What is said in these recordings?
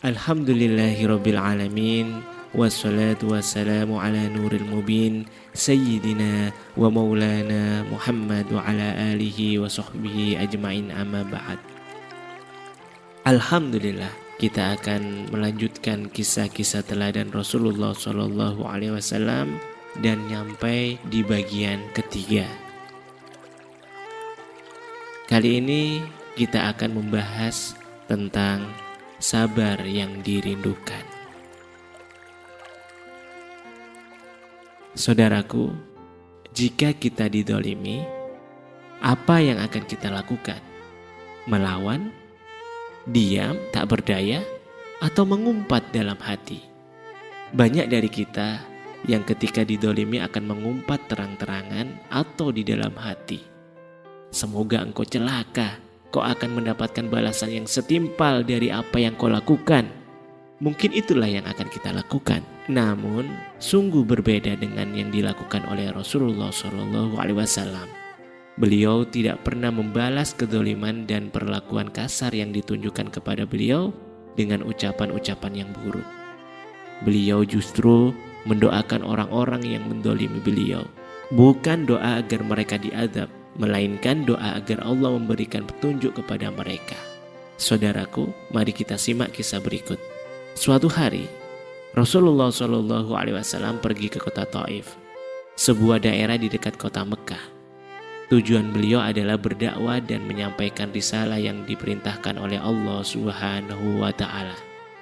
Alhamdulillahirabbil alamin wassalatu wassalamu ala nuril mubin sayyidina wa maulana Muhammad wa ala alihi wa sahbihi ajmain amma ba'd. Alhamdulillah, kita akan melanjutkan kisah-kisah teladan Rasulullah Shallallahu Alaihi Wasallam dan nyampai di bagian ketiga. Kali ini kita akan membahas tentang sabar yang dirindukan. Saudaraku, jika kita didolimi, apa yang akan kita lakukan? Melawan, diam, tak berdaya, atau mengumpat dalam hati? Banyak dari kita yang ketika didolimi akan mengumpat terang-terangan atau di dalam hati. Semoga engkau celaka, kau akan mendapatkan balasan yang setimpal dari apa yang kau lakukan. Mungkin itulah yang akan kita lakukan. Namun, sungguh berbeda dengan yang dilakukan oleh Rasulullah SAW. Beliau tidak pernah membalas kedoliman dan perlakuan kasar yang ditunjukkan kepada beliau dengan ucapan-ucapan yang buruk. Beliau justru mendoakan orang-orang yang mendolimi beliau. Bukan doa agar mereka diazab, melainkan doa agar Allah memberikan petunjuk kepada mereka. Saudaraku, mari kita simak kisah berikut. Suatu hari, Rasulullah SAW pergi ke kota Taif, sebuah daerah di dekat kota Mekah. Tujuan beliau adalah berdakwah dan menyampaikan risalah yang diperintahkan oleh Allah Subhanahu wa Ta'ala.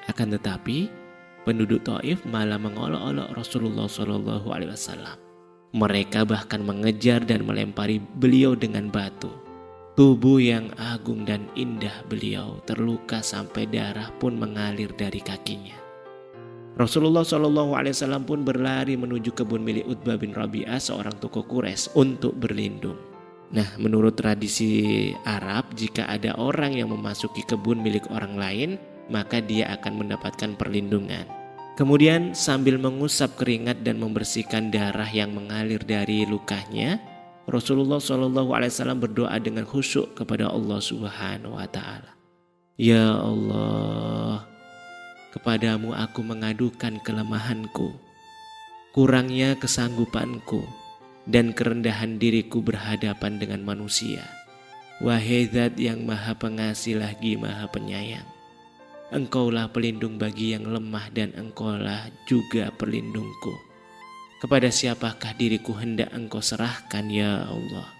Akan tetapi, penduduk Taif malah mengolok-olok Rasulullah SAW. Mereka bahkan mengejar dan melempari beliau dengan batu. Tubuh yang agung dan indah beliau terluka sampai darah pun mengalir dari kakinya. Rasulullah SAW pun berlari menuju kebun milik Utbah bin Rabi'ah, seorang tokoh Quraisy, untuk berlindung. Nah, menurut tradisi Arab, jika ada orang yang memasuki kebun milik orang lain, maka dia akan mendapatkan perlindungan. Kemudian sambil mengusap keringat dan membersihkan darah yang mengalir dari lukanya, Rasulullah SAW berdoa dengan khusyuk kepada Allah Subhanahu wa Ta'ala. Ya Allah, kepadamu aku mengadukan kelemahanku, kurangnya kesanggupanku, dan kerendahan diriku berhadapan dengan manusia. Wahai Zat yang Maha Pengasih lagi Maha Penyayang, Engkaulah pelindung bagi yang lemah dan Engkaulah juga pelindungku. Kepada siapakah diriku hendak Engkau serahkan ya Allah?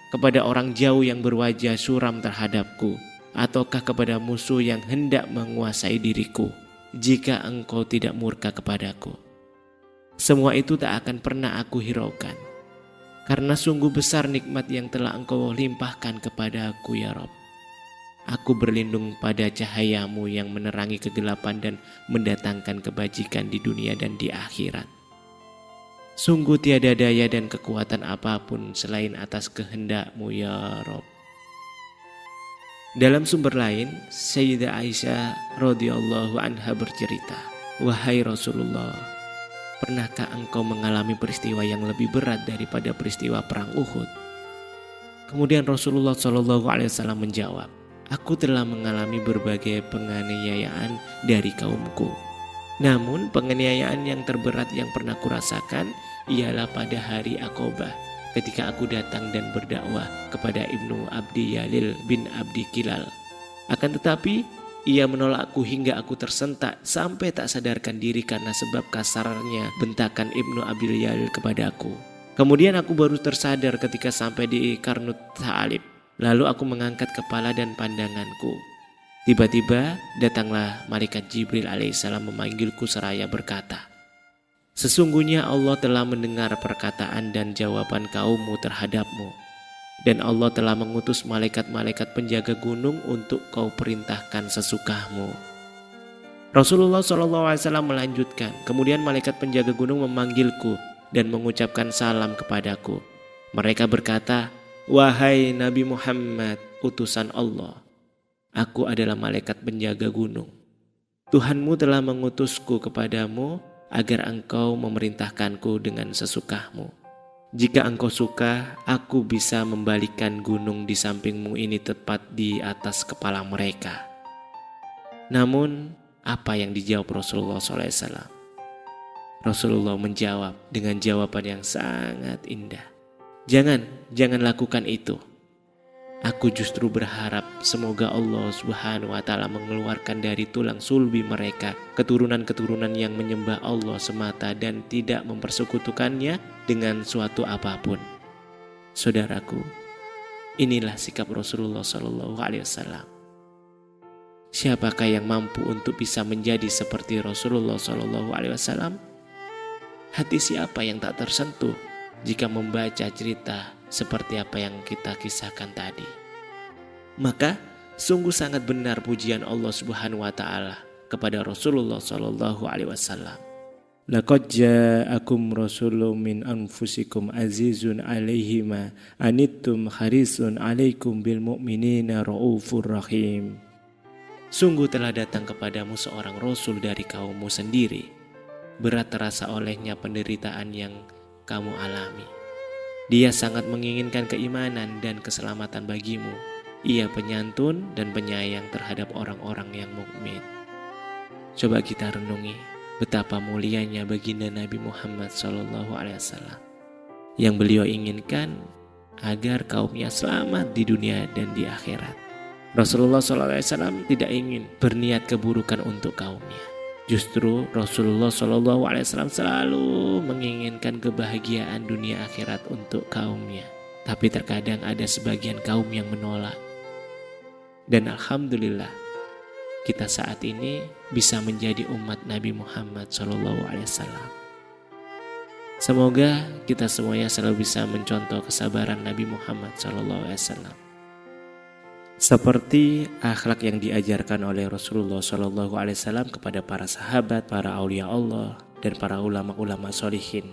Kepada orang jauh yang berwajah suram terhadapku, ataukah kepada musuh yang hendak menguasai diriku, jika Engkau tidak murka kepadaku? Semua itu tak akan pernah aku hiraukan, karena sungguh besar nikmat yang telah Engkau limpahkan kepada aku ya Rabb. Aku berlindung pada cahayamu yang menerangi kegelapan dan mendatangkan kebajikan di dunia dan di akhirat. Sungguh tiada daya dan kekuatan apapun selain atas kehendak-Mu ya Rabb. Dalam sumber lain, Sayyidah Aisyah radhiyallahu anha bercerita, wahai Rasulullah, pernahkah engkau mengalami peristiwa yang lebih berat daripada peristiwa perang Uhud? Kemudian Rasulullah SAW menjawab, aku telah mengalami berbagai penganiayaan dari kaumku. Namun penganiayaan yang terberat yang pernah kurasakan ialah pada hari Aqabah, ketika aku datang dan berdakwah kepada Ibnu Abdi Yalil bin Abdi Kilal. Akan tetapi ia menolakku hingga aku tersentak sampai tak sadarkan diri karena sebab kasarnya bentakan Ibnu Abdi Yalil kepadaku. Kemudian aku baru tersadar ketika sampai di Karnut Tha'alib. Lalu aku mengangkat kepala dan pandanganku. Tiba-tiba datanglah malaikat Jibril alaihissalam memanggilku seraya berkata, sesungguhnya Allah telah mendengar perkataan dan jawaban kaummu terhadapmu, dan Allah telah mengutus malaikat-malaikat penjaga gunung untuk kau perintahkan sesukahmu. Rasulullah SAW melanjutkan, kemudian malaikat penjaga gunung memanggilku dan mengucapkan salam kepadaku. Mereka berkata, wahai Nabi Muhammad, utusan Allah, aku adalah malaikat penjaga gunung. Tuhanmu telah mengutusku kepadamu agar engkau memerintahkanku dengan sesukahmu. Jika engkau suka, aku bisa membalikkan gunung di sampingmu ini tepat di atas kepala mereka. Namun, Apa yang dijawab Rasulullah SAW? Rasulullah menjawab dengan jawaban yang sangat indah. Jangan lakukan itu. Aku justru berharap semoga Allah Subhanahu wa Ta'ala mengeluarkan dari tulang sulbi mereka keturunan-keturunan yang menyembah Allah semata dan tidak mempersekutukannya dengan suatu apapun. Saudaraku, inilah sikap Rasulullah SAW. Siapakah yang mampu untuk bisa menjadi seperti Rasulullah SAW? Hati siapa yang tak tersentuh jika membaca cerita seperti apa yang kita kisahkan tadi? Maka sungguh sangat benar pujian Allah Subhanahu wa Ta'ala kepada Rasulullah SAW. Laqad ja'akum rasulun min anfusikum azizun 'alaihi ma anittum harisun 'alaikum bil mu'minina raufur rahim. Sungguh telah datang kepadamu seorang rasul dari kaummu sendiri. Berat terasa olehnya penderitaan yang kamu alami. Dia sangat menginginkan keimanan dan keselamatan bagimu. Ia penyantun dan penyayang terhadap orang-orang yang mukmin. Coba kita renungi betapa mulianya baginda Nabi Muhammad SAW, yang beliau inginkan agar kaumnya selamat di dunia dan di akhirat. Rasulullah SAW tidak ingin berniat keburukan untuk kaumnya. Justru Rasulullah SAW selalu menginginkan kebahagiaan dunia akhirat untuk kaumnya. Tapi terkadang ada sebagian kaum yang menolak. Dan Alhamdulillah, kita saat ini bisa menjadi umat Nabi Muhammad SAW. Semoga kita semuanya selalu bisa mencontoh kesabaran Nabi Muhammad SAW. Seperti akhlak yang diajarkan oleh Rasulullah SAW kepada para sahabat, para aulia Allah, dan para ulama-ulama solihin.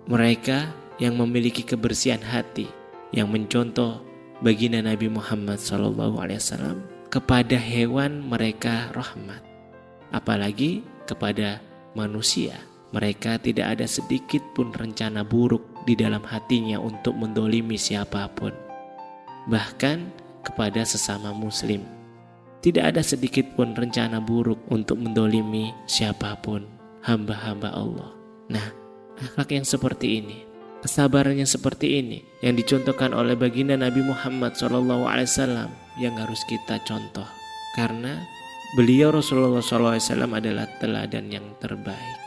Mereka yang memiliki kebersihan hati, yang mencontoh baginda Nabi Muhammad SAW, kepada hewan mereka rahmat. Apalagi kepada manusia, mereka tidak ada sedikit pun rencana buruk di dalam hatinya untuk mendolimi siapapun. Bahkan kepada sesama muslim, tidak ada sedikit pun rencana buruk untuk mendolimi siapapun hamba-hamba Allah. Nah, akhlak yang seperti ini, kesabaran yang seperti ini yang dicontohkan oleh baginda Nabi Muhammad SAW yang harus kita contoh, karena beliau Rasulullah SAW adalah teladan yang terbaik.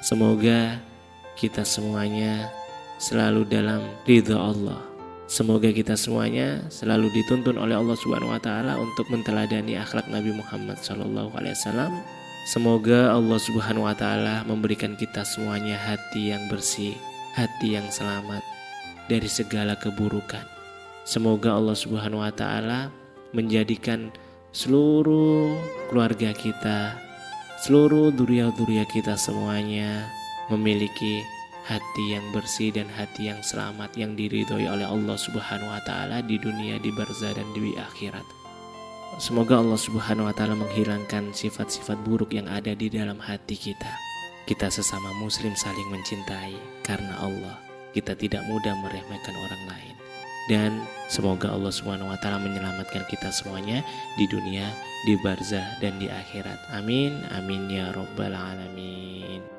Semoga kita semuanya selalu dalam ridha Allah. Semoga kita semuanya selalu dituntun oleh Allah Subhanahu wa Ta'ala untuk menteladani akhlak Nabi Muhammad SAW. Semoga Allah Subhanahu wa Ta'ala memberikan kita semuanya hati yang bersih, hati yang selamat dari segala keburukan. Semoga Allah Subhanahu wa Ta'ala menjadikan seluruh keluarga kita, seluruh dzurriyyah kita semuanya memiliki hati yang bersih dan hati yang selamat, yang diridhoi oleh Allah Subhanahu wa Ta'ala di dunia, di barzah, dan di akhirat. Semoga Allah Subhanahu wa Ta'ala menghilangkan sifat-sifat buruk yang ada di dalam hati kita. Kita sesama muslim saling mencintai karena Allah. Kita tidak mudah meremehkan orang lain. Dan semoga Allah Subhanahu wa Ta'ala menyelamatkan kita semuanya di dunia, di barzah, dan di akhirat. Amin, amin ya rabbal alamin.